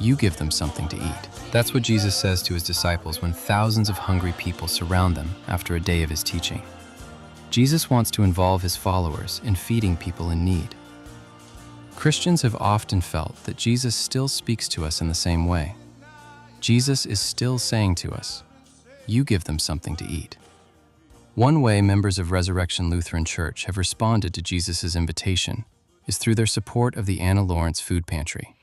You give them something to eat. That's what Jesus says to his disciples when thousands of hungry people surround them after a day of his teaching. Jesus wants to involve his followers in feeding people in need. Christians have often felt that Jesus still speaks to us in the same way. Jesus is still saying to us, you give them something to eat. One way members of Resurrection Lutheran Church have responded to Jesus' invitation is through their support of the Anna Lawrence Food Pantry.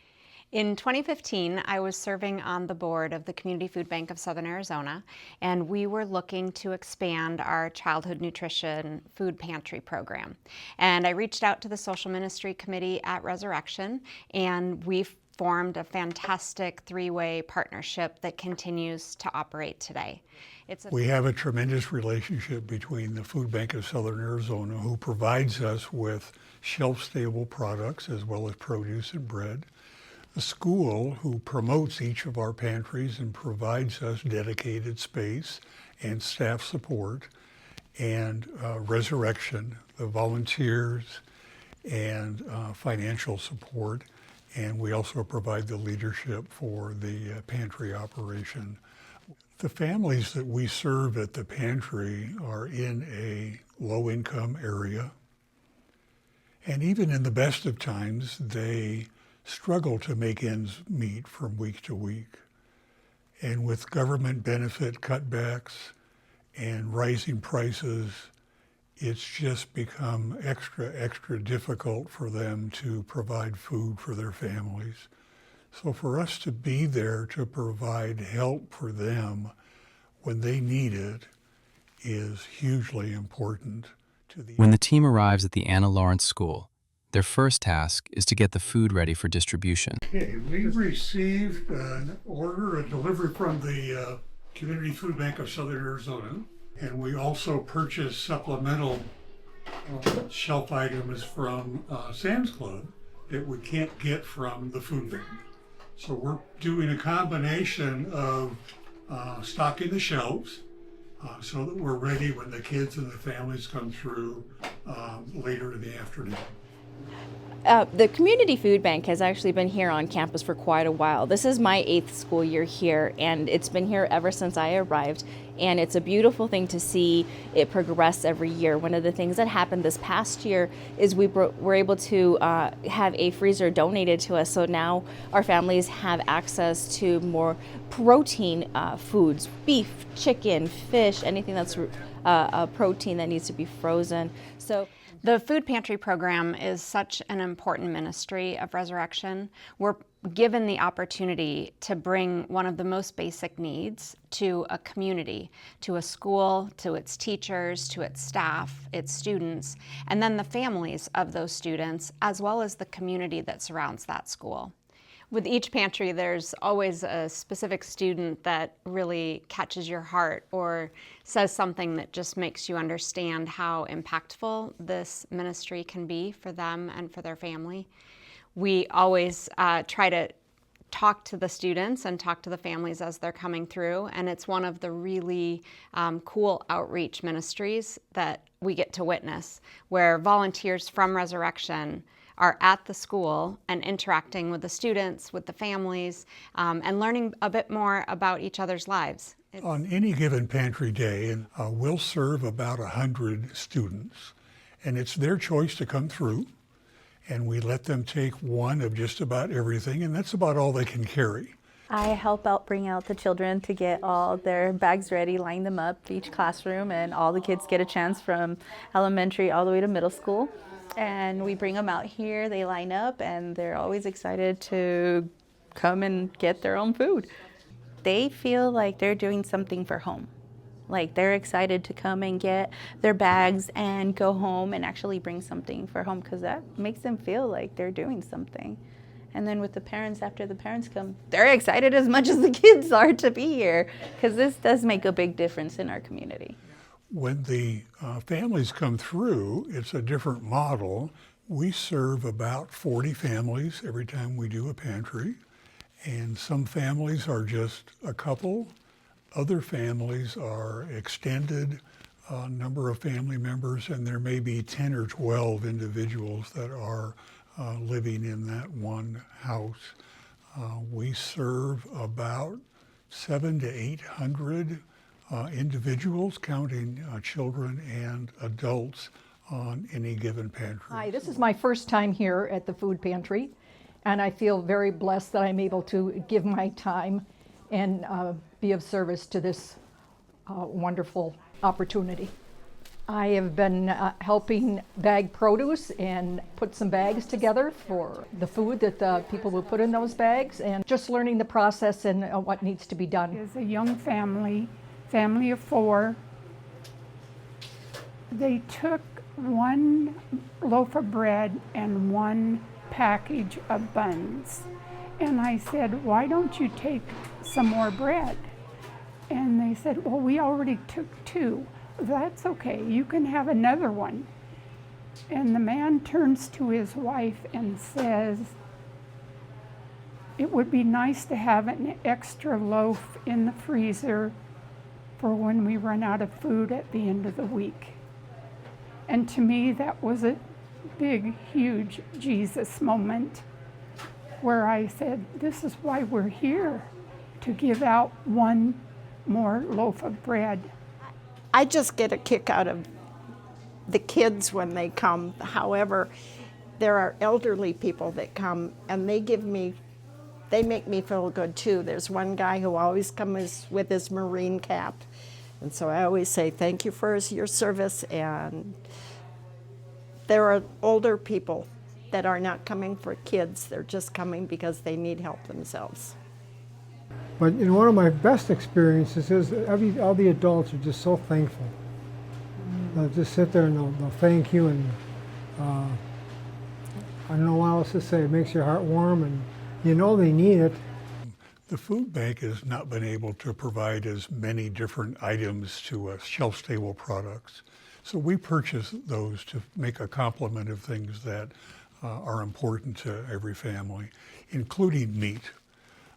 In 2015, I was serving on the board of the Community Food Bank of Southern Arizona, and we were looking to expand our childhood nutrition food pantry program. And I reached out to the social ministry committee at Resurrection, and we formed a fantastic three-way partnership that continues to operate today. We have a tremendous relationship between the Food Bank of Southern Arizona, who provides us with shelf-stable products as well as produce and bread, the school, who promotes each of our pantries and provides us dedicated space and staff support, and Resurrection, the volunteers and financial support, and we also provide the leadership for the pantry operation. The families that we serve at the pantry are in a low-income area, and even in the best of times, they struggle to make ends meet from week to week. And with government benefit cutbacks and rising prices, it's just become extra difficult for them to provide food for their families. So for us to be there to provide help for them when they need it is hugely important to the... When the team arrives at the Anna Lawrence School, their first task is to get the food ready for distribution. Okay, we received an order, a delivery from the Community Food Bank of Southern Arizona, and we also purchased supplemental shelf items from Sam's Club that we can't get from the food bank. So we're doing a combination of stocking the shelves so that we're ready when the kids and the families come through later in the afternoon. The Community Food Bank has actually been here on campus for quite a while. This is my 8th school year here, and it's been here ever since I arrived. And it's a beautiful thing to see it progress every year. One of the things that happened this past year is we were able to have a freezer donated to us. So now our families have access to more protein foods, beef, chicken, fish, anything that's a protein that needs to be frozen. So the food pantry program is such an important ministry of Resurrection. We're given the opportunity to bring one of the most basic needs to a community, to a school, to its teachers, to its staff, its students, and then the families of those students, as well as the community that surrounds that school. With each pantry, there's always a specific student that really catches your heart or says something that just makes you understand how impactful this ministry can be for them and for their family. We always try to talk to the students and talk to the families as they're coming through, and it's one of the really cool outreach ministries that we get to witness, where volunteers from Resurrection are at the school and interacting with the students, with the families, and learning a bit more about each other's lives. On any given pantry day, we'll serve about 100 students, and it's their choice to come through, and we let them take one of just about everything, and that's about all they can carry. I help out bring out the children to get all their bags ready, line them up, each classroom, and all the kids get a chance from elementary all the way to middle school. And we bring them out here, they line up, and they're always excited to come and get their own food. They feel like they're doing something for home. Like they're excited to come and get their bags and go home and actually bring something for home, because that makes them feel like they're doing something. And then with the parents, after the parents come, they're excited as much as the kids are to be here, because this does make a big difference in our community. When the families come through, it's a different model. We serve about 40 families every time we do a pantry, and some families are just a couple. Other families are extended number of family members, and there may be 10 or 12 individuals that are living in that one house. We serve about 700 to 800 individuals, counting children and adults, on any given pantry. Hi, this is my first time here at the food pantry, and I feel very blessed that I'm able to give my time and be of service to this wonderful opportunity. I have been helping bag produce and put some bags together for the food that the people will put in those bags, and just learning the process and what needs to be done. It's a young family of 4. They took 1 loaf of bread and 1 package of buns. And I said, why don't you take some more bread? And they said, well, we already took 2. That's okay, you can have another one. And the man turns to his wife and says, it would be nice to have an extra loaf in the freezer for when we run out of food at the end of the week. And to me, that was a big, huge Jesus moment where I said, this is why we're here, to give out 1 more loaf of bread. I just get a kick out of the kids when they come. However, there are elderly people that come, and they make me feel good too. There's one guy who always comes with his Marine cap, and so I always say thank you for your service. And there are older people that are not coming for kids, they're just coming because they need help themselves. But one of my best experiences is all the adults are just so thankful. They'll just sit there and they'll thank you, and I don't know what else to say. It makes your heart warm, and you know they need it. The food bank has not been able to provide as many different items to shelf-stable products. So we purchase those to make a complement of things that are important to every family, including meat.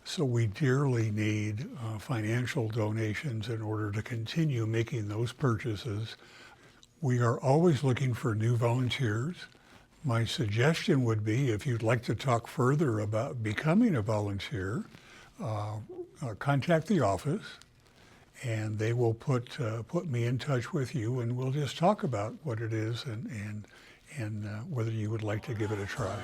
So we dearly need financial donations in order to continue making those purchases. We are always looking for new volunteers. My suggestion would be, if you'd like to talk further about becoming a volunteer, contact the office, and they will put me in touch with you, and we'll just talk about what it is and whether you would like to give it a try.